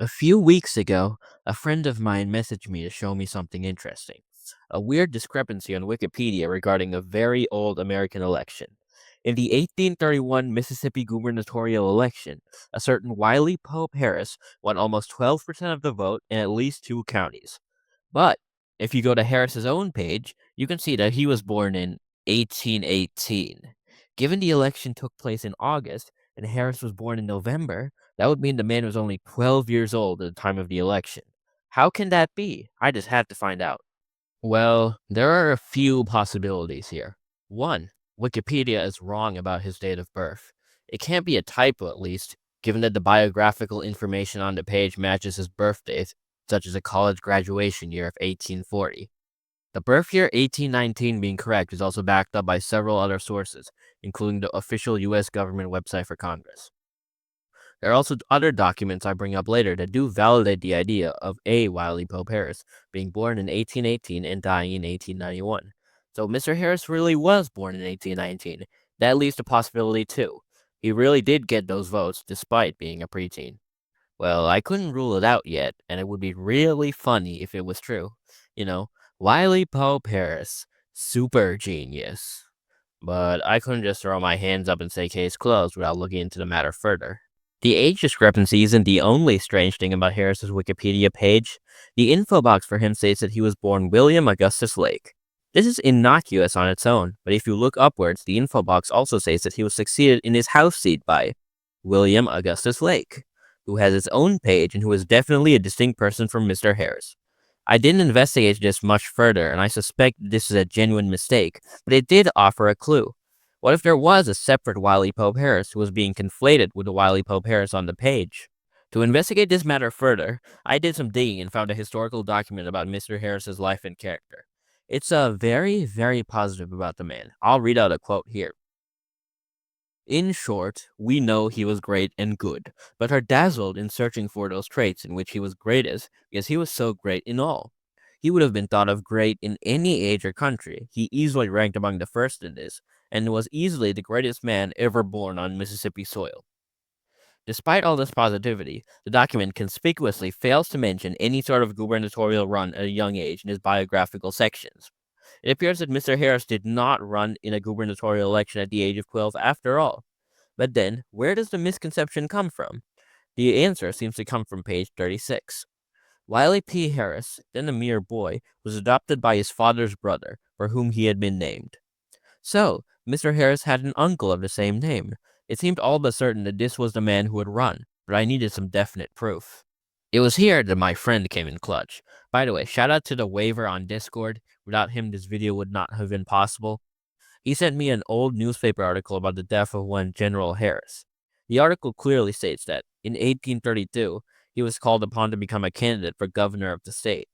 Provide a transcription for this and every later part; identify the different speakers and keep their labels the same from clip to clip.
Speaker 1: A few weeks ago, a friend of mine messaged me to show me something interesting. A weird discrepancy on Wikipedia regarding a very old American election. In the 1831 Mississippi gubernatorial election, a certain Wiley Pope Harris won almost 12% of the vote in at least two counties. But if you go to Harris's own page, you can see that he was born in 1818. Given the election took place in August and Harris was born in November, that would mean the man was only 12 years old at the time of the election. How can that be? I just had to find out. Well, there are a few possibilities here. One, Wikipedia is wrong about his date of birth. It can't be a typo, at least, given that the biographical information on the page matches his birth date, such as a college graduation year of 1840. The birth year 1819 being correct is also backed up by several other sources, including the official US government website for Congress. There are also other documents I bring up later that do validate the idea of a Wiley Pope Harris being born in 1818 and dying in 1891. So Mr. Harris really was born in 1819. That leaves the possibility too. He really did get those votes despite being a preteen. Well, I couldn't rule it out yet, and it would be really funny if it was true. You know, Wiley Pope Harris, super genius. But I couldn't just throw my hands up and say case closed without looking into the matter further. The age discrepancy isn't the only strange thing about Harris's Wikipedia page. The info box for him states that he was born William Augustus Lake. This is innocuous on its own, but if you look upwards, the info box also states that he was succeeded in his house seat by William Augustus Lake, who has his own page and who is definitely a distinct person from Mr. Harris. I didn't investigate this much further, and I suspect this is a genuine mistake, but it did offer a clue. What if there was a separate Wiley Pope Harris who was being conflated with the Wiley Pope Harris on the page? To investigate this matter further, I did some digging and found a historical document about Mr. Harris's life and character. It's very, very positive about the man. I'll read out a quote here. In short, we know he was great and good, but are dazzled in searching for those traits in which he was greatest, because he was so great in all. He would have been thought of great in any age or country. He easily ranked among the first in this, and was easily the greatest man ever born on Mississippi soil. Despite all this positivity, the document conspicuously fails to mention any sort of gubernatorial run at a young age in his biographical sections. It appears that Mr. Harris did not run in a gubernatorial election at the age of 12 after all. But then, where does the misconception come from? The answer seems to come from page 36. Wiley P. Harris, then a mere boy, was adopted by his father's brother, for whom he had been named. So, Mr. Harris had an uncle of the same name. It seemed all but certain that this was the man who had run, but I needed some definite proof. It was here that my friend came in clutch. By the way, shout out to the waiver on Discord. Without him, this video would not have been possible. He sent me an old newspaper article about the death of one General Harris. The article clearly states that, in 1832, he was called upon to become a candidate for governor of the state.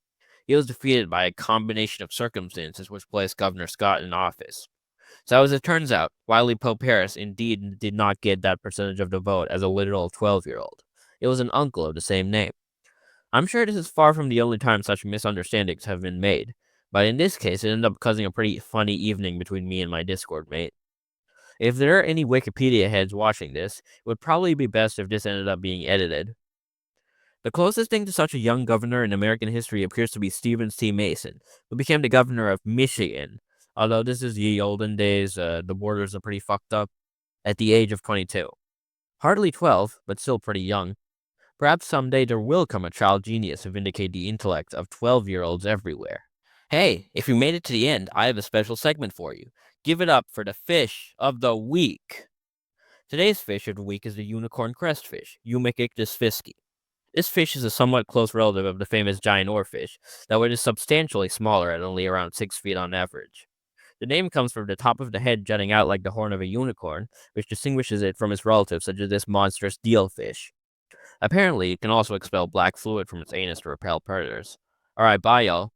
Speaker 1: He was defeated by a combination of circumstances which placed Governor Scott in office. So as it turns out, Wiley Pope Harris indeed did not get that percentage of the vote as a literal 12-year-old. It was an uncle of the same name. I'm sure this is far from the only time such misunderstandings have been made, but in this case, it ended up causing a pretty funny evening between me and my Discord mate. If there are any Wikipedia heads watching this, it would probably be best if this ended up being edited. The closest thing to such a young governor in American history appears to be Stephen T. Mason, who became the governor of Michigan. Although this is ye olden days, the borders are pretty fucked up, at the age of 22. Hardly 12, but still pretty young. Perhaps someday there will come a child genius to vindicate the intellect of 12-year-olds everywhere. Hey, if you made it to the end, I have a special segment for you. Give it up for the fish of the week. Today's fish of the week is the unicorn crestfish, Eumachictus fisci. This fish is a somewhat close relative of the famous giant oarfish, though it is substantially smaller at only around 6 feet on average. The name comes from the top of the head jutting out like the horn of a unicorn, which distinguishes it from its relatives such as this monstrous dealfish. Apparently, it can also expel black fluid from its anus to repel predators. Alright, bye y'all.